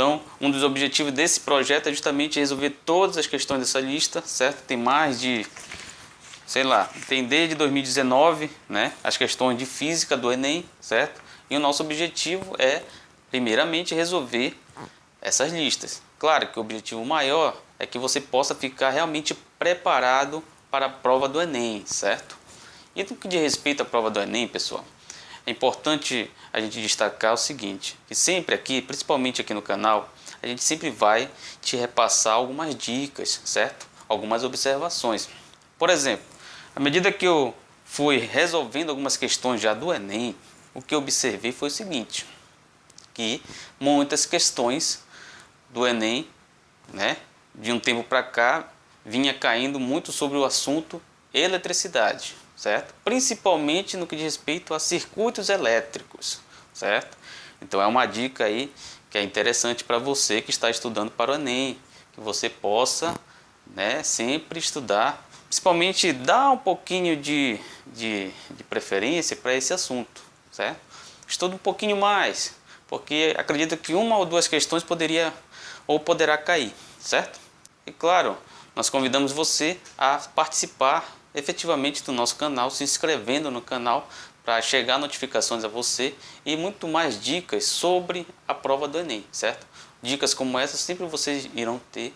Então, um dos objetivos desse projeto é justamente resolver todas as questões dessa lista, certo? Tem mais de, sei lá, tem desde 2019, né, as questões de física do Enem, certo? E o nosso objetivo é, primeiramente, resolver essas listas. Claro que o objetivo maior é que você possa ficar realmente preparado para a prova do Enem, certo? E no que diz respeito à prova do Enem, pessoal, é importante a gente destacar o seguinte, que sempre aqui, principalmente aqui no canal, a gente sempre vai te repassar algumas dicas, certo? Algumas observações. Por exemplo, à medida que eu fui resolvendo algumas questões já do Enem, o que eu observei foi o seguinte, que muitas questões do Enem, né, de um tempo para cá, vinha caindo muito sobre o assunto eletricidade, certo? Principalmente no que diz respeito a circuitos elétricos, certo? Então é uma dica aí que é interessante para você que está estudando para o Enem, que você possa, né, sempre estudar, principalmente dar um pouquinho de preferência para esse assunto, certo? Estuda um pouquinho mais, porque acredito que uma ou duas questões poderá cair, certo? E claro, nós convidamos você a participar efetivamente do nosso canal, se inscrevendo no canal para chegar notificações a você e muito mais dicas sobre a prova do Enem, certo? Dicas como essas sempre vocês irão ter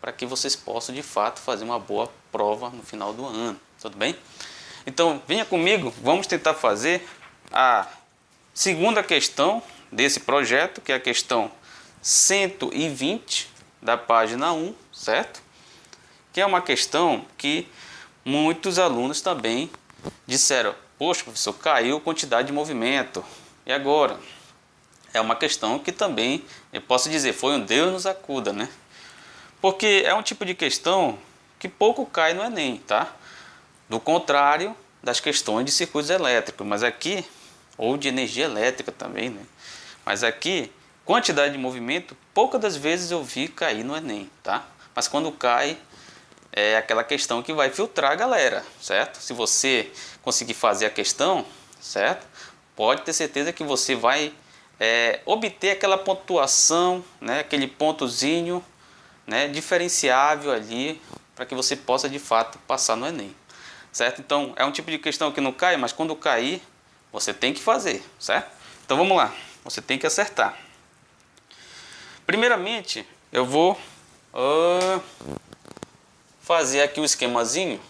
para que vocês possam de fato fazer uma boa prova no final do ano, tudo bem? Então venha comigo, vamos tentar fazer a segunda questão desse projeto, que é a questão 120 da página 1, certo? Que é uma questão que muitos alunos também disseram, poxa, professor, caiu a quantidade de movimento, e agora? É uma questão que também, eu posso dizer, foi um Deus nos acuda, né? Porque é um tipo de questão que pouco cai no Enem, tá? Do contrário das questões de circuitos elétricos, mas aqui, ou de energia elétrica também, né? Mas aqui, quantidade de movimento, poucas das vezes eu vi cair no Enem, tá? Mas quando cai, é aquela questão que vai filtrar a galera, certo? Se você conseguir fazer a questão, certo? Pode ter certeza que você vai obter aquela pontuação, né? Aquele pontozinho, né? Diferenciável ali, para que você possa de fato passar no Enem, certo? Então é um tipo de questão que não cai, mas quando cair, você tem que fazer, certo? Então vamos lá, você tem que acertar. Primeiramente, eu vou fazer aqui o esquemazinho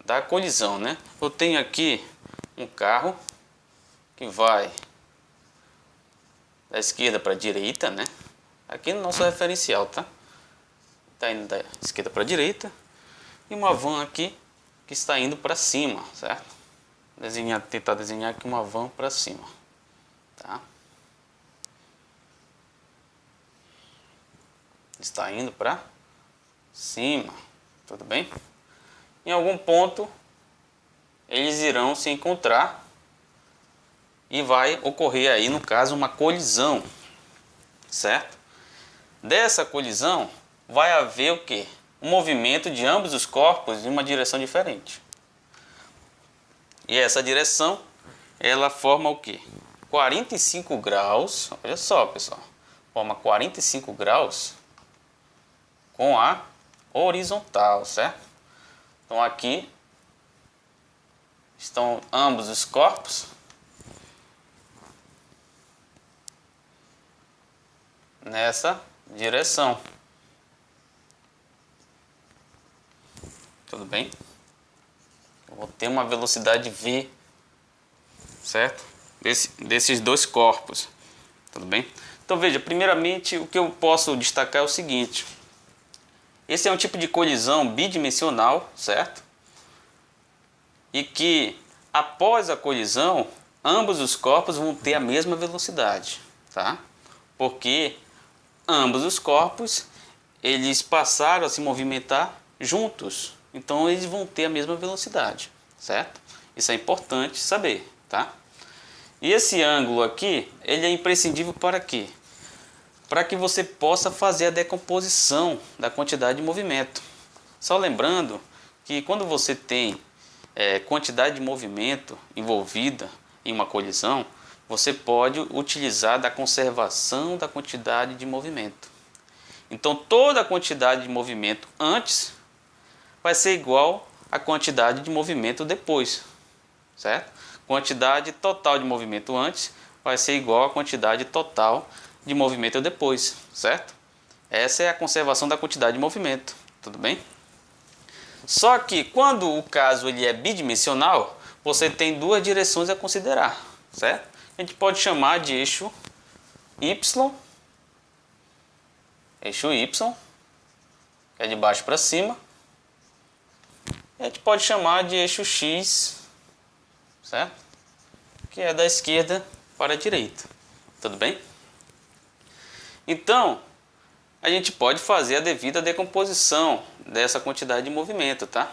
da colisão, né? Eu tenho aqui um carro que vai da esquerda para a direita, né? Aqui no nosso referencial, tá? Tá indo da esquerda para a direita. E uma van aqui que está indo para cima, certo? Tentar desenhar aqui uma van para cima, tá? Está indo para cima, tudo bem? Em algum ponto eles irão se encontrar e vai ocorrer aí, no caso, uma colisão, certo? Dessa colisão vai haver o quê? Um movimento de ambos os corpos em uma direção diferente. E essa direção, ela forma o quê? 45 graus, olha só, pessoal, forma 45 graus com a horizontal, certo? Então aqui estão ambos os corpos nessa direção. Tudo bem? Eu vou ter uma velocidade v, certo? Desses dois corpos. Tudo bem? Então veja, primeiramente o que eu posso destacar é o seguinte. Esse é um tipo de colisão bidimensional, certo? E que após a colisão, ambos os corpos vão ter a mesma velocidade, tá? Porque ambos os corpos, eles passaram a se movimentar juntos. Então eles vão ter a mesma velocidade, certo? Isso é importante saber, tá? E esse ângulo aqui, ele é imprescindível para quê? Para que você possa fazer a decomposição da quantidade de movimento. Só lembrando que quando você tem quantidade de movimento envolvida em uma colisão, você pode utilizar da conservação da quantidade de movimento. Então toda a quantidade de movimento antes vai ser igual à quantidade de movimento depois, certo? Quantidade total de movimento antes vai ser igual à quantidade total de movimento depois, certo? Essa é a conservação da quantidade de movimento, tudo bem? Só que quando o caso ele é bidimensional, você tem duas direções a considerar, certo? A gente pode chamar de eixo Y, que é de baixo para cima. A gente pode chamar de eixo X, certo? Que é da esquerda para a direita, tudo bem? Então, a gente pode fazer a devida decomposição dessa quantidade de movimento, tá?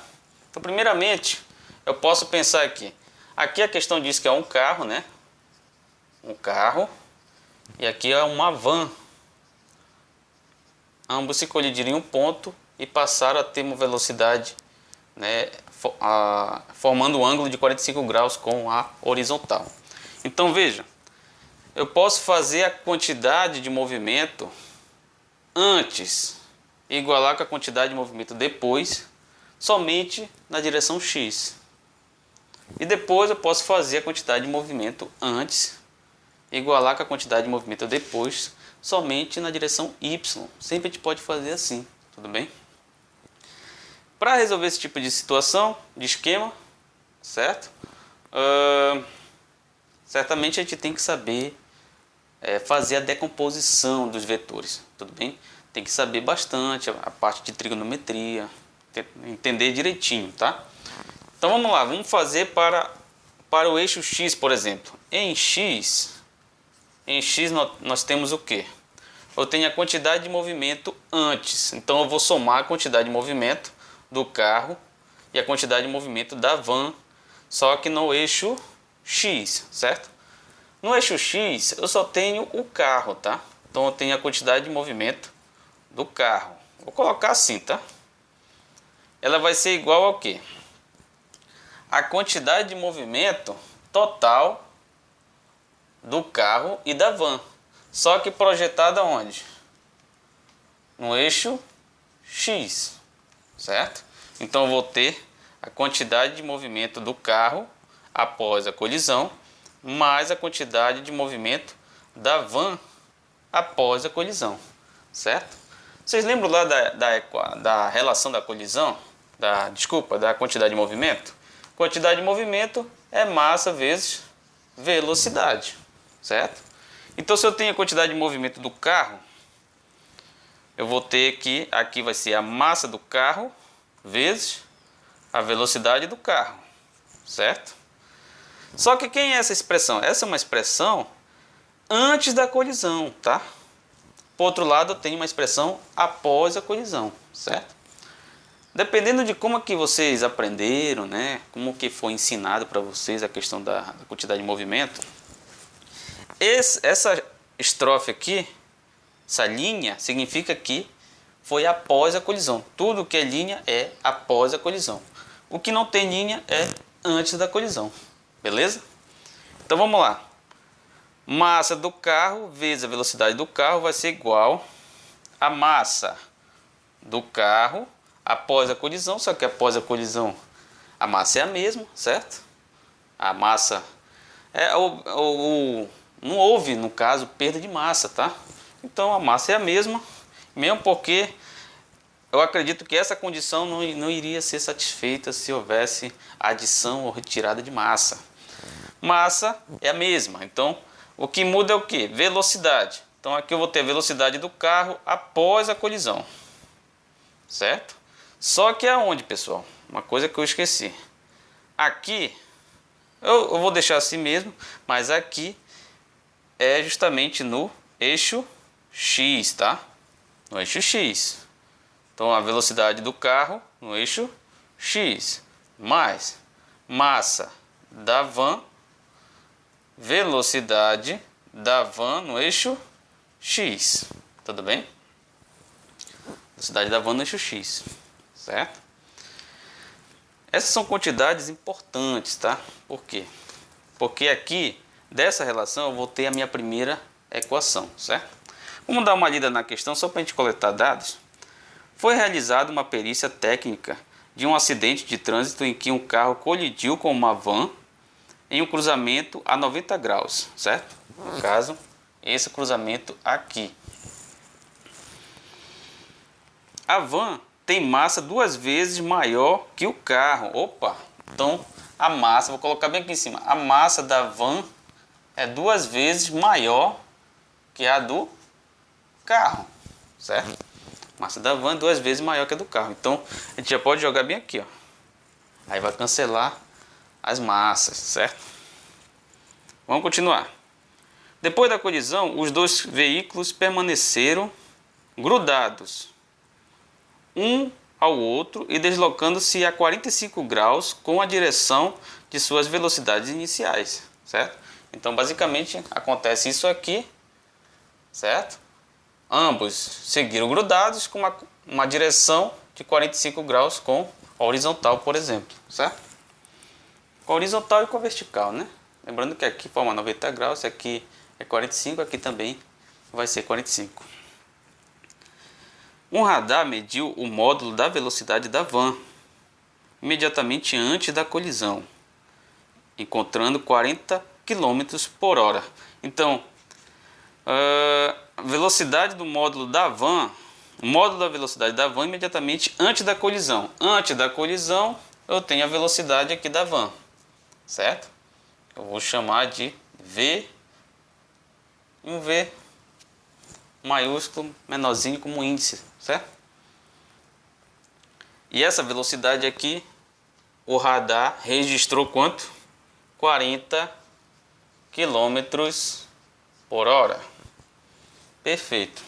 Então, primeiramente, eu posso pensar aqui. Aqui a questão diz que é um carro, né? Um carro. E aqui é uma van. Ambos se colidirem em um ponto e passaram a ter uma velocidade, né, formando um ângulo de 45 graus com a horizontal. Então, veja. Eu posso fazer a quantidade de movimento antes igualar com a quantidade de movimento depois, somente na direção X. E depois eu posso fazer a quantidade de movimento antes igualar com a quantidade de movimento depois, somente na direção Y. Sempre a gente pode fazer assim, tudo bem? Para resolver esse tipo de situação, de esquema, certo? Certamente a gente tem que saber fazer a decomposição dos vetores, tudo bem? Tem que saber bastante a parte de trigonometria, entender direitinho, tá? Então vamos lá, vamos fazer para o eixo X, por exemplo. Em X nós temos o quê? Eu tenho a quantidade de movimento antes, então eu vou somar a quantidade de movimento do carro e a quantidade de movimento da van, só que no eixo X, certo? No eixo X eu só tenho o carro, tá? Então eu tenho a quantidade de movimento do carro. Vou colocar assim, tá? Ela vai ser igual ao quê? A quantidade de movimento total do carro e da van. Só que projetada onde? No eixo X, certo? Então eu vou ter a quantidade de movimento do carro após a colisão mais a quantidade de movimento da van após a colisão, certo? Vocês lembram lá da relação da colisão? Da quantidade de movimento? Quantidade de movimento é massa vezes velocidade, certo? Então, se eu tenho a quantidade de movimento do carro, eu vou ter que, aqui vai ser a massa do carro vezes a velocidade do carro, certo? Só que quem é essa expressão? Essa é uma expressão antes da colisão, tá? Por outro lado, eu tenho uma expressão após a colisão, certo? Dependendo de como é que vocês aprenderam, né? Como que foi ensinado para vocês a questão da quantidade de movimento, essa estrofe aqui, essa linha, significa que foi após a colisão. Tudo que é linha é após a colisão. O que não tem linha é antes da colisão. Beleza? Então vamos lá. Massa do carro vezes a velocidade do carro vai ser igual a massa do carro após a colisão, só que após a colisão a massa é a mesma, certo? A massa não houve, no caso, perda de massa, tá? Então a massa é a mesma, mesmo porque eu acredito que essa condição não iria ser satisfeita se houvesse adição ou retirada de massa. Massa é a mesma, então o que muda é o que? Velocidade. Então aqui eu vou ter a velocidade do carro após a colisão, certo? Só que aonde, pessoal? Uma coisa que eu esqueci. Aqui, eu vou deixar assim mesmo, mas aqui é justamente no eixo X, tá? No eixo X. Então a velocidade do carro no eixo X, mais massa da van, velocidade da van no eixo X, tudo bem? Velocidade da van no eixo X, certo? Essas são quantidades importantes, tá? Por quê? Porque aqui, dessa relação eu vou ter a minha primeira equação, certo? Vamos dar uma lida na questão só para a gente coletar dados. Foi realizada uma perícia técnica de um acidente de trânsito em que um carro colidiu com uma van em um cruzamento a 90 graus, certo? No caso, esse cruzamento aqui. A van tem massa 2 vezes maior que o carro. Opa! Então, a massa, vou colocar bem aqui em cima. A massa da van é 2 vezes maior que a do carro, certo? A massa da van é 2 vezes maior que a do carro. Então, a gente já pode jogar bem aqui, ó. Aí vai cancelar as massas, certo? Vamos continuar. Depois da colisão, os dois veículos permaneceram grudados um ao outro e deslocando-se a 45 graus com a direção de suas velocidades iniciais, certo? Então, basicamente, acontece isso aqui, certo? Ambos seguiram grudados com uma direção de 45 graus com a horizontal, por exemplo, certo? Com a horizontal e com a vertical, né? Lembrando que aqui forma 90 graus, aqui é 45, aqui também vai ser 45. Um radar mediu o módulo da velocidade da van imediatamente antes da colisão, encontrando 40 km por hora. Então, a velocidade do módulo da van, o módulo da velocidade da van imediatamente antes da colisão. Antes da colisão, eu tenho a velocidade aqui da van, certo? Eu vou chamar de V, um V maiúsculo, menorzinho como índice, certo? E essa velocidade aqui, o radar registrou quanto? 40 km por hora. Perfeito.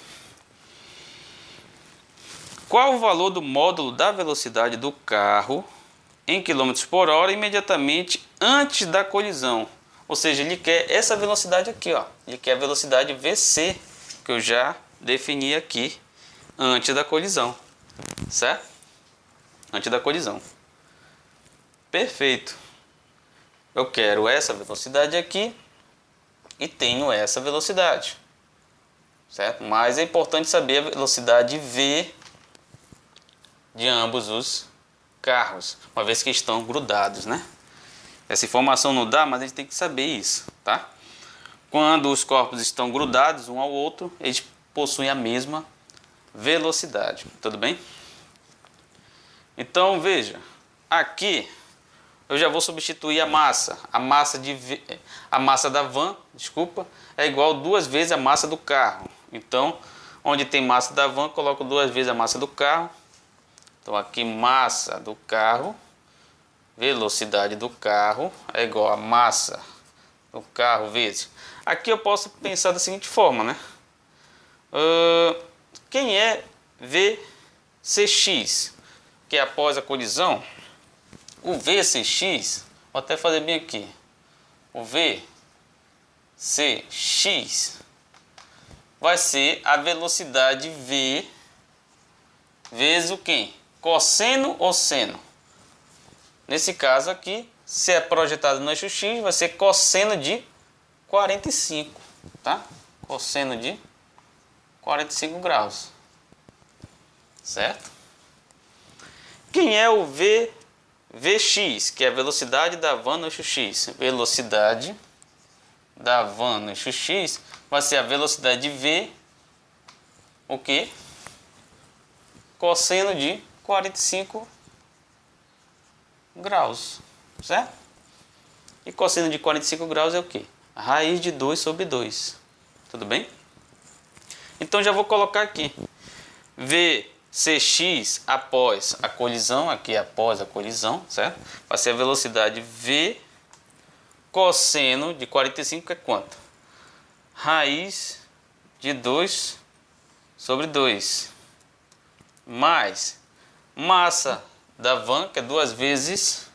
Qual o valor do módulo da velocidade do carro em km por hora imediatamente antes da colisão? Ou seja, ele quer essa velocidade aqui, ó. Ele quer a velocidade VC, que eu já defini aqui antes da colisão, certo? Antes da colisão. Perfeito. Eu quero essa velocidade aqui e tenho essa velocidade, certo? Mas é importante saber a velocidade V de ambos os carros, uma vez que estão grudados, né? Essa informação não dá, mas a gente tem que saber isso, tá? Quando os corpos estão grudados um ao outro, eles possuem a mesma velocidade, tudo bem? Então veja, aqui eu já vou substituir a massa. A massa da van, desculpa, é igual 2 vezes a massa do carro. Então, onde tem massa da van, coloco 2 vezes a massa do carro. Então aqui massa do carro, velocidade do carro é igual a massa do carro vezes. Aqui eu posso pensar da seguinte forma, né? Quem é VCX, que é após a colisão? O VCX, vou até fazer bem aqui. O VCX vai ser a velocidade V vezes o quê? Cosseno ou seno. Nesse caso aqui, se é projetado no eixo X, vai ser cosseno de 45, tá? Cosseno de 45 graus, certo? Quem é o VX, que é a velocidade da van no eixo X? Velocidade da van no eixo X vai ser a velocidade V, o que? Cosseno de 45 graus, certo? E cosseno de 45 graus é o que? Raiz de 2 sobre 2, tudo bem? Então já vou colocar aqui VCX após a colisão, aqui após a colisão, certo? Vai ser a velocidade V cosseno de 45, que é quanto? Raiz de 2 sobre 2, mais massa da van, que é 2 vezes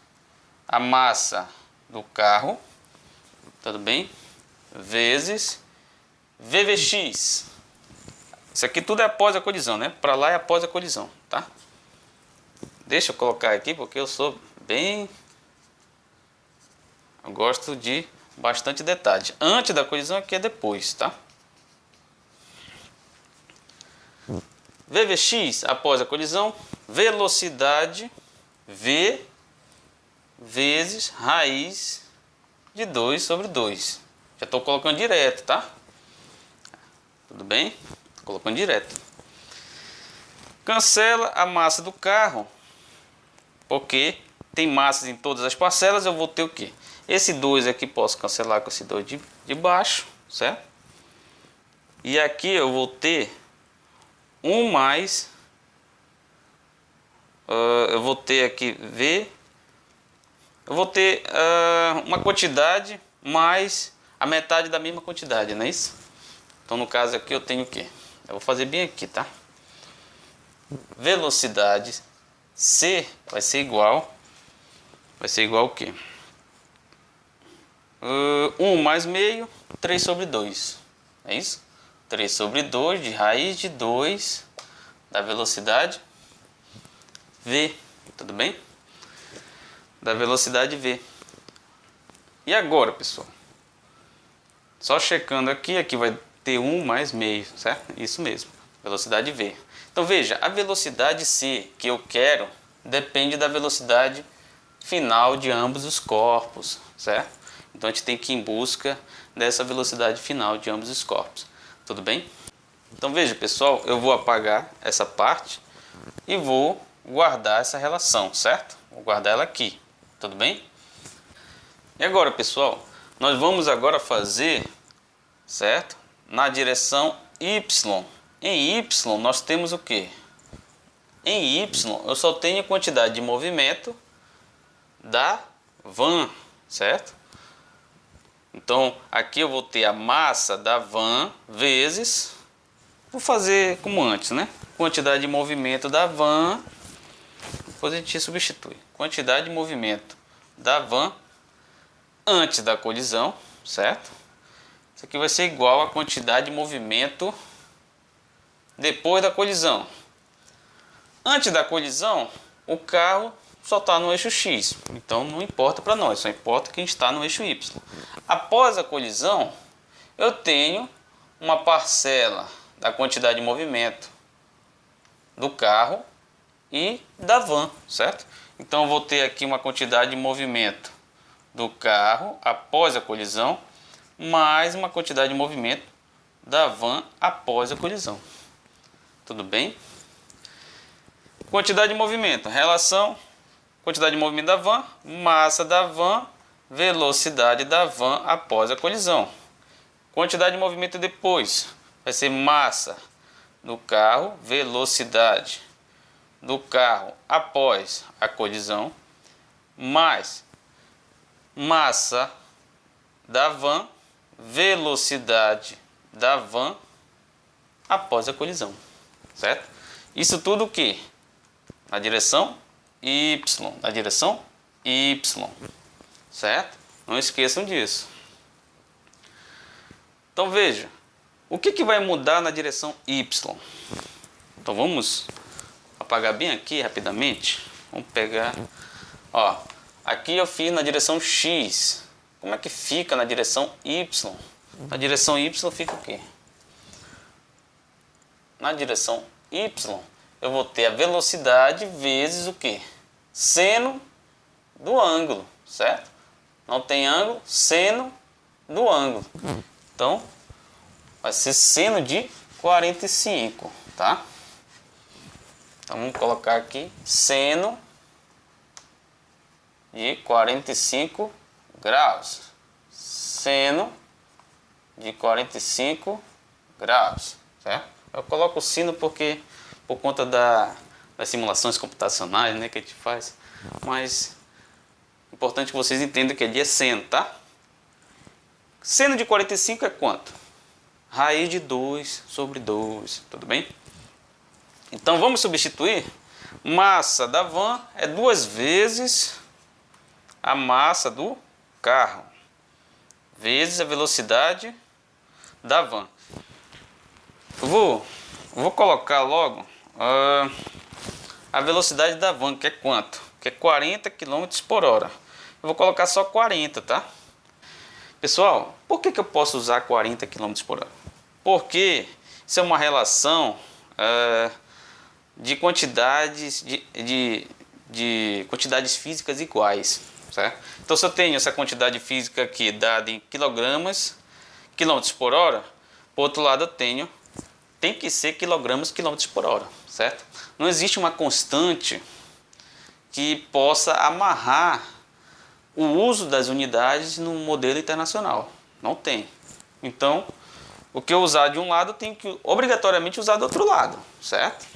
a massa do carro, tudo bem? Vezes VVX. Isso aqui tudo é após a colisão, né? Para lá é após a colisão, tá? Deixa eu colocar aqui porque eu sou bem... Eu gosto de bastante detalhe. Antes da colisão aqui é depois, tá? VVx após a colisão, velocidade v vezes raiz de 2 sobre 2. Já estou colocando direto, tá? Tudo bem? Tô colocando direto. Cancela a massa do carro, porque tem massas em todas as parcelas, eu vou ter o quê? Esse 2 aqui posso cancelar com esse 2 de baixo, certo? E aqui eu vou ter 1 mais, eu vou ter aqui V, eu vou ter uma quantidade mais a metade da mesma quantidade, não é isso? Então no caso aqui eu tenho o quê? Eu vou fazer bem aqui, tá? Velocidade C vai ser igual o quê? 1 mais meio, 3 sobre 2. É isso? 3 sobre 2 de raiz de 2 da velocidade V. Tudo bem? Da velocidade V. E agora, pessoal? Só checando aqui, aqui vai ter 1 mais meio, certo? Isso mesmo. Velocidade V. Então veja, a velocidade C que eu quero depende da velocidade final de ambos os corpos, certo? Então a gente tem que ir em busca dessa velocidade final de ambos os corpos. Tudo bem? Então veja, pessoal, eu vou apagar essa parte e vou guardar essa relação, certo? Vou guardar ela aqui. Tudo bem? E agora, pessoal, nós vamos agora fazer, certo? Na direção Y. Em Y nós temos o quê? Em Y eu só tenho a quantidade de movimento da van, certo? Então aqui eu vou ter a massa da van vezes, vou fazer como antes, né? Quantidade de movimento da van, depois a gente substitui. Quantidade de movimento da van antes da colisão, certo? Isso aqui vai ser igual a quantidade de movimento depois da colisão. Antes da colisão, o carro só está no eixo X, então não importa para nós, só importa quem está no eixo Y. Após a colisão, eu tenho uma parcela da quantidade de movimento do carro e da van, certo? Então eu vou ter aqui uma quantidade de movimento do carro após a colisão, mais uma quantidade de movimento da van após a colisão. Tudo bem? Quantidade de movimento, relação quantidade de movimento da van, massa da van, velocidade da van após a colisão. Quantidade de movimento depois vai ser massa do carro, velocidade do carro após a colisão, mais massa da van, velocidade da van após a colisão, certo? Isso tudo o que? Na direção Y, na direção Y, certo? Não esqueçam disso. Então veja, o que vai mudar na direção Y? Então vamos apagar bem aqui rapidamente. Vamos pegar, ó, aqui eu fiz na direção X. Como é que fica na direção Y? Na direção Y fica o quê? Na direção Y eu vou ter a velocidade vezes o quê? Seno do ângulo, certo? Não tem ângulo, seno do ângulo. Então, vai ser seno de 45, tá? Então, vamos colocar aqui seno de 45 graus. Seno de 45 graus, certo? Eu coloco o sino porque por conta das simulações computacionais, né, que a gente faz, mas é importante que vocês entendam que ali é seno, tá? Seno de 45 é quanto? Raiz de 2 sobre 2, tudo bem? Então vamos substituir. Massa da van é 2 vezes a massa do carro, vezes a velocidade da van. Eu vou colocar logo a velocidade da van, que é quanto? Que é 40 km por hora. Eu vou colocar só 40, tá? Pessoal, por que eu posso usar 40 km por hora? Porque isso é uma relação de quantidades de quantidades físicas iguais, certo? Então, se eu tenho essa quantidade física aqui dada em quilômetros por hora, por outro lado eu tem que ser quilômetros por hora, certo? Não existe uma constante que possa amarrar o uso das unidades no modelo internacional. Não tem. Então, o que eu usar de um lado, eu tenho que obrigatoriamente usar do outro lado, certo?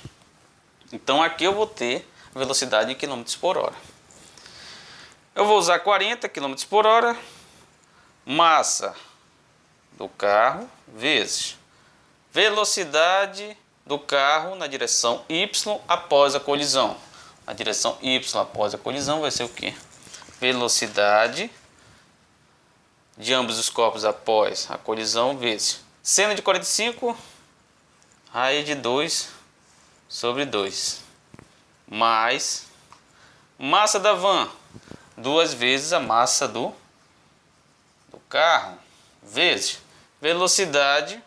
Então, aqui eu vou ter velocidade em quilômetros por hora. Eu vou usar 40 km por hora, massa do carro vezes velocidade do carro na direção Y após a colisão. A direção Y após a colisão vai ser o quê? Velocidade de ambos os corpos após a colisão vezes seno de 45 raiz de 2 sobre 2 mais massa da van 2 vezes a massa do carro vezes velocidade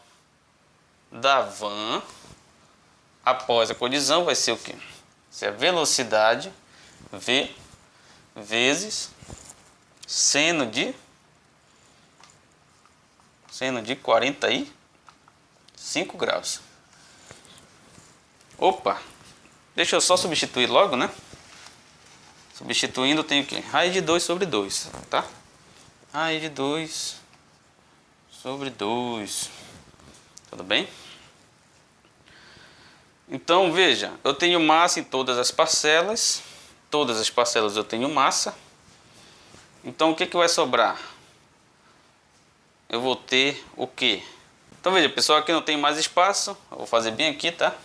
da van após a colisão vai ser o quê? Se é velocidade V vezes seno de 45 graus. Opa, deixa eu só substituir logo, né? Substituindo eu tenho o quê? Raiz de 2 sobre 2, tá? Raiz de 2 sobre 2. Tudo bem? Então, veja, eu tenho massa em todas as parcelas. Todas as parcelas eu tenho massa. Então, o que vai sobrar? Eu vou ter o quê? Então, veja, pessoal, aqui não tem mais espaço. Eu vou fazer bem aqui, tá?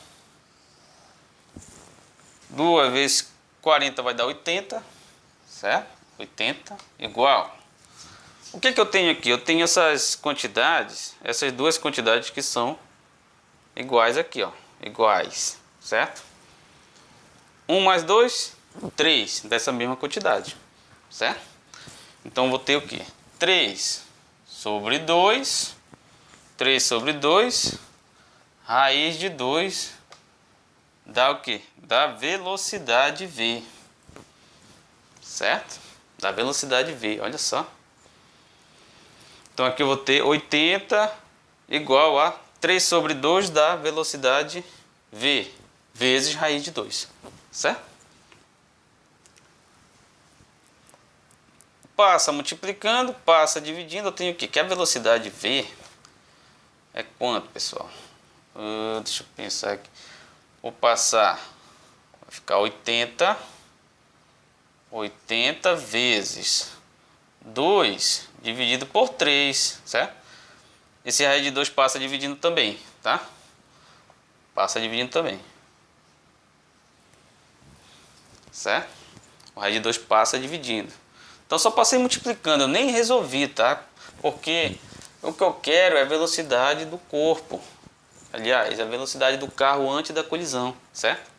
2 vezes 40 vai dar 80, certo? 80 igual. O que eu tenho aqui? Eu tenho essas quantidades, essas duas quantidades que são iguais aqui, ó. Iguais, certo? 1 mais 2, 3 dessa mesma quantidade, certo? Então, vou ter o quê? 3 sobre 2, 3 sobre 2, raiz de 2, dá o quê? Dá velocidade V, certo? Dá velocidade V, olha só. Então, aqui eu vou ter 80 igual a 3 sobre 2 dá velocidade V, vezes raiz de 2, certo? Passa multiplicando, passa dividindo, eu tenho o quê? Que a velocidade V é quanto, pessoal? Deixa eu pensar aqui. Vou passar, vai ficar 80 vezes 2 dividido por 3, certo? Esse raiz de 2 passa dividindo também, tá? Passa dividindo também. Certo? O raiz de 2 passa dividindo. Então só passei multiplicando, eu nem resolvi, tá? Porque o que eu quero é a velocidade do corpo. Aliás, a velocidade do carro antes da colisão, certo?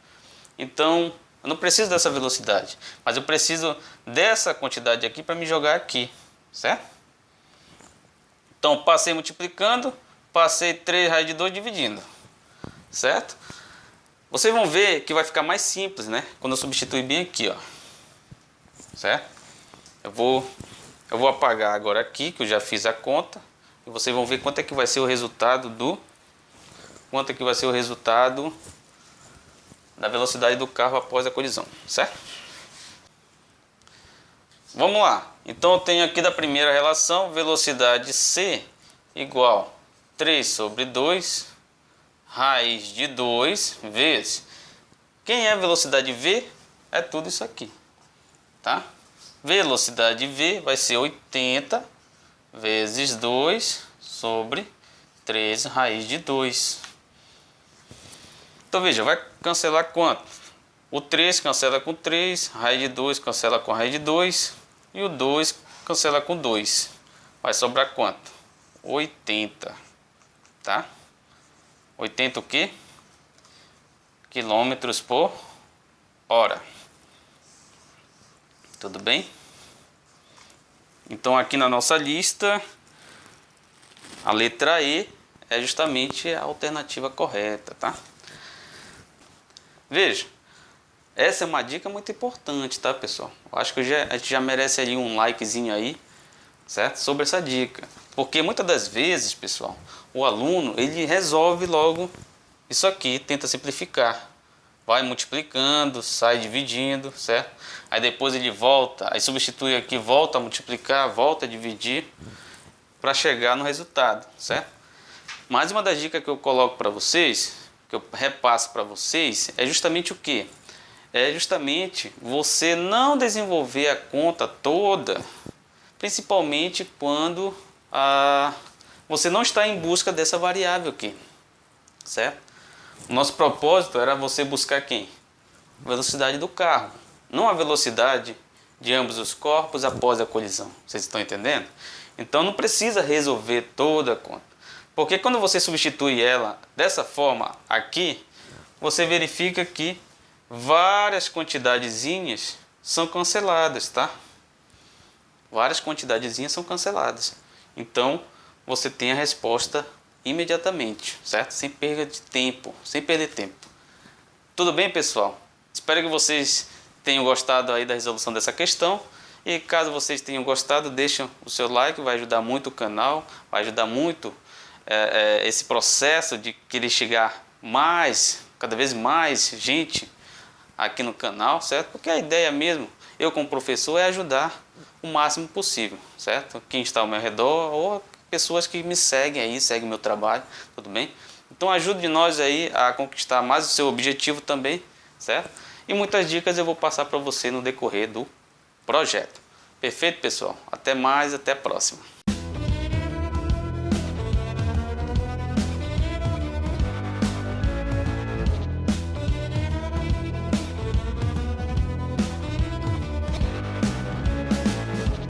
Então, eu não preciso dessa velocidade, mas eu preciso dessa quantidade aqui para me jogar aqui, certo? Então, passei multiplicando, passei 3 raiz de 2 dividindo, certo? Vocês vão ver que vai ficar mais simples, né? Quando eu substituir bem aqui, ó. Certo? Eu vou apagar agora aqui, que eu já fiz a conta. E vocês vão ver quanto é que vai ser o resultado da velocidade do carro após a colisão, certo? Vamos lá. Então eu tenho aqui da primeira relação, velocidade C igual 3 sobre 2 raiz de 2 vezes. Quem é a velocidade V? É tudo isso aqui, tá? Velocidade V vai ser 80 vezes 2 sobre 3 raiz de 2. Então veja, vai cancelar quanto? O 3 cancela com 3, raiz de 2 cancela com raiz de 2 e o 2 cancela com 2. Vai sobrar quanto? 80, tá? 80 o quê? Quilômetros por hora. Tudo bem? Então aqui na nossa lista A letra E é justamente a alternativa correta, tá? Veja, essa é uma dica muito importante, tá, pessoal? Eu acho que a gente já merece ali um likezinho aí, certo? Sobre essa dica. Porque muitas das vezes, pessoal, o aluno, ele resolve logo isso aqui, tenta simplificar. Vai multiplicando, sai dividindo, certo? Aí depois ele volta, aí substitui aqui, volta a multiplicar, volta a dividir, para chegar no resultado, certo? Mais uma das dicas que eu coloco para vocês, que eu repasso para vocês, é justamente o que? É justamente você não desenvolver a conta toda, principalmente quando você não está em busca dessa variável aqui, certo? O nosso propósito era você buscar quem? A velocidade do carro, não a velocidade de ambos os corpos após a colisão. Vocês estão entendendo? Então não precisa resolver toda a conta. Porque quando você substitui ela dessa forma aqui, você verifica que várias quantidadezinhas são canceladas, tá? Várias quantidadezinhas são canceladas. Então você tem a resposta imediatamente, certo? Sem perda de tempo, sem perder tempo. Tudo bem, pessoal? Espero que vocês tenham gostado aí da resolução dessa questão. E caso vocês tenham gostado, deixem o seu like, vai ajudar muito o canal, vai ajudar muito esse processo de querer chegar cada vez mais gente aqui no canal, certo? Porque a ideia mesmo, eu como professor, é ajudar o máximo possível, certo? Quem está ao meu redor ou pessoas que me seguem aí, seguem o meu trabalho, tudo bem? Então ajude nós aí a conquistar mais o seu objetivo também, certo? E muitas dicas eu vou passar para você no decorrer do projeto. Perfeito, pessoal? Até mais, até a próxima.